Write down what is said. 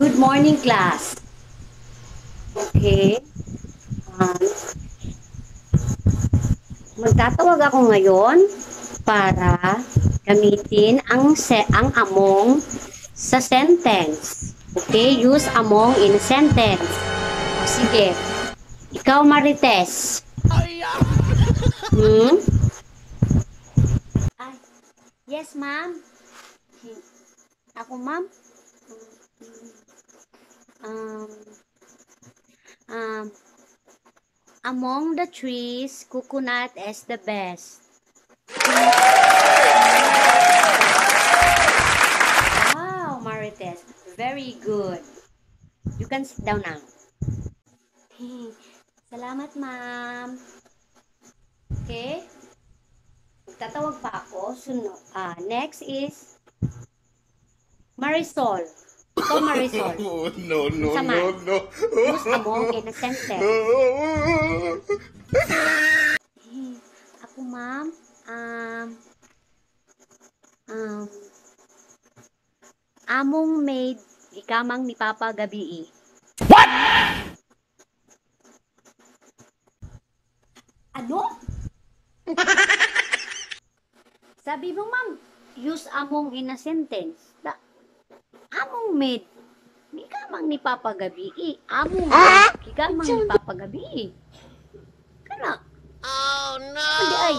Good morning, class. Okay. Um, Magtatawag ako ngayon para gamitin ang among sa sentence. Okay? Use among in a sentence. O sige. Ikaw, Marites. Hmm? Ay, yes, ma'am. Ako, ma'am. Um, um, Among the trees, coconut is the best. Wow, Marites. Very good. You can sit down now. Salamat, ma'am. Okay? Tatawag pa ako. Next is Marisol. Ikaw, Marisol. No, no, Sama. no, no. Use among in a sentence. Ako, ma'am. Um, Among maid, ikamang ni Papa gabi. What? Ano? Sabi mo, ma'am, use among in a sentence. Among maid, ikamang ni Papa gabi. Among maid, ikamang ni Papa gabi. Kana? Oh, no. Hindi ay.